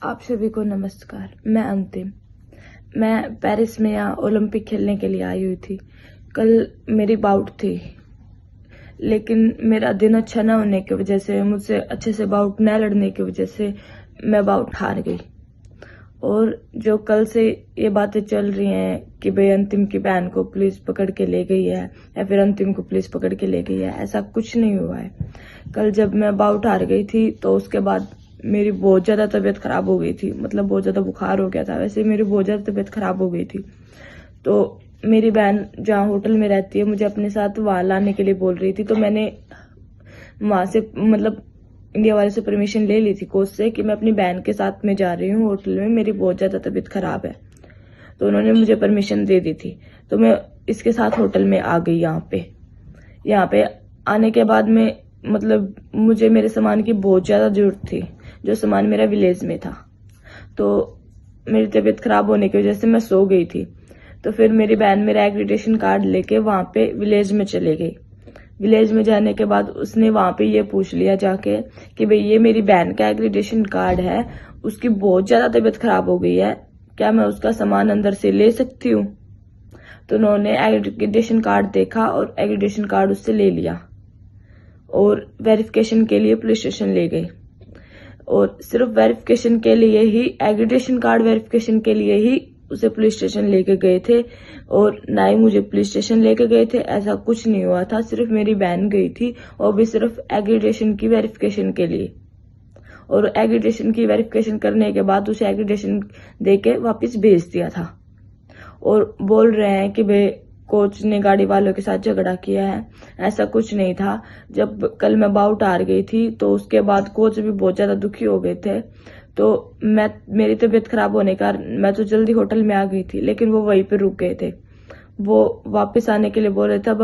आप सभी को नमस्कार। मैं अंतिम। मैं पेरिस में यहाँ ओलंपिक खेलने के लिए आई हुई थी। कल मेरी बाउट थी, लेकिन मेरा दिन अच्छा न होने की वजह से, मुझसे अच्छे से बाउट न लड़ने की वजह से मैं बाउट हार गई। और जो कल से ये बातें चल रही हैं कि भाई अंतिम की बहन को पुलिस पकड़ के ले गई है या फिर अंतिम को पुलिस पकड़ के ले गई है, ऐसा कुछ नहीं हुआ है। कल जब मैं बाउट हार गई थी तो उसके बाद मेरी बहुत ज़्यादा तबीयत ख़राब हो गई थी, मतलब बहुत ज़्यादा बुखार हो गया था। वैसे मेरी बहुत ज़्यादा तबीयत ख़राब हो गई थी। तो मेरी बहन जहाँ होटल में रहती है मुझे अपने साथ वहाँ लाने के लिए बोल रही थी, तो मैंने वहाँ से मतलब इंडिया वाले से परमिशन ले ली थी कोच से कि मैं अपनी बहन के साथ में जा रही हूँ होटल में, मेरी बहुत ज़्यादा तबीयत ख़राब है। तो उन्होंने मुझे परमिशन दे दी थी, तो मैं इसके साथ होटल में आ गई। यहाँ पे आने के बाद में मतलब मुझे मेरे सामान की बहुत ज़्यादा ज़रूरत थी, जो सामान मेरा विलेज में था। तो मेरी तबीयत ख़राब होने की वजह से मैं सो गई थी। तो फिर मेरी बहन मेरा एग्रीडेशन कार्ड लेके वहाँ पे विलेज में चले गई। विलेज में जाने के बाद उसने वहाँ पे ये पूछ लिया जाके कि भाई ये मेरी बहन का एग्रीडेशन कार्ड है, उसकी बहुत ज़्यादा तबीयत ख़राब हो गई है, क्या मैं उसका सामान अंदर से ले सकती हूँ? तो उन्होंने एग्रीडेशन कार्ड देखा और एग्रीडेशन कार्ड उससे ले लिया और वेरिफिकेशन के लिए पुलिस स्टेशन ले गए। और सिर्फ वेरिफिकेशन के लिए ही, एग्रीडेशन कार्ड वेरिफिकेशन के लिए ही उसे पुलिस स्टेशन लेके गए थे, और ना ही मुझे पुलिस स्टेशन लेके गए थे। ऐसा कुछ नहीं हुआ था, सिर्फ मेरी बहन गई थी और भी सिर्फ एग्रीडेशन की वेरिफिकेशन के लिए। और एग्रीडेशन की वेरिफिकेशन करने के बाद उसे एग्रीडेशन देके वापस भेज दिया था। और बोल रहे हैं कि भाई कोच ने गाड़ी वालों के साथ झगड़ा किया है, ऐसा कुछ नहीं था। जब कल मैं बाउट हार गई थी तो उसके बाद कोच भी बहुत ज़्यादा दुखी हो गए थे। तो मेरी तबीयत खराब होने का मैं तो जल्दी होटल में आ गई थी, लेकिन वो वहीं पे रुक गए थे। वो वापस आने के लिए बोल रहे थे। अब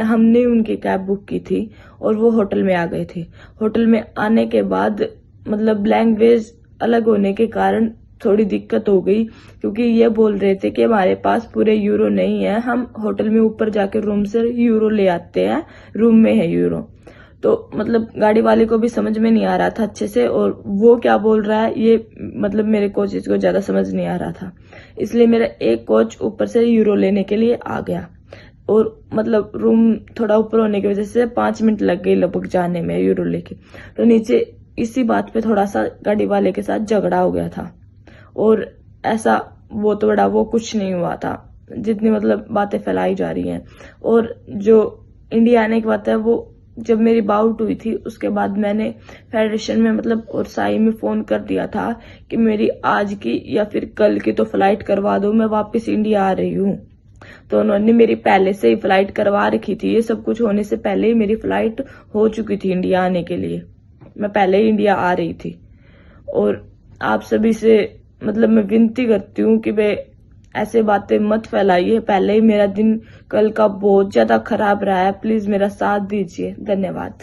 हमने उनकी कैब बुक की थी और वो होटल में आ गए थे। होटल में आने के बाद मतलब लैंग्वेज अलग होने के कारण थोड़ी दिक्कत हो गई, क्योंकि ये बोल रहे थे कि हमारे पास पूरे यूरो नहीं है, हम होटल में ऊपर जाके रूम से यूरो ले आते हैं, रूम में है यूरो। तो मतलब गाड़ी वाले को भी समझ में नहीं आ रहा था अच्छे से, और वो क्या बोल रहा है ये मतलब मेरे कोचेस को ज्यादा समझ नहीं आ रहा था। इसलिए मेरा एक कोच ऊपर से यूरो लेने के लिए आ गया, और मतलब रूम थोड़ा ऊपर होने की वजह से 5 मिनट लग गए लगभग जाने में यूरो लेके। तो नीचे इसी बात पे थोड़ा सा गाड़ी वाले के साथ झगड़ा हो गया था, और ऐसा वो तो बड़ा वो कुछ नहीं हुआ था, जितनी मतलब बातें फैलाई जा रही हैं। और जो इंडिया आने की बात है, वो जब मेरी बाउट हुई थी उसके बाद मैंने फेडरेशन में मतलब और साई में फोन कर दिया था कि मेरी आज की या फिर कल की तो फ्लाइट करवा दो, मैं वापस इंडिया आ रही हूँ। तो उन्होंने मेरी पहले से ही फ्लाइट करवा रखी थी, ये सब कुछ होने से पहले ही मेरी फ्लाइट हो चुकी थी इंडिया आने के लिए, मैं पहले ही इंडिया आ रही थी। और आप सभी से मतलब मैं विनती करती हूँ कि भाई ऐसे बातें मत फैलाइए। पहले ही मेरा दिन कल का बहुत ज्यादा खराब रहा है, प्लीज मेरा साथ दीजिए। धन्यवाद।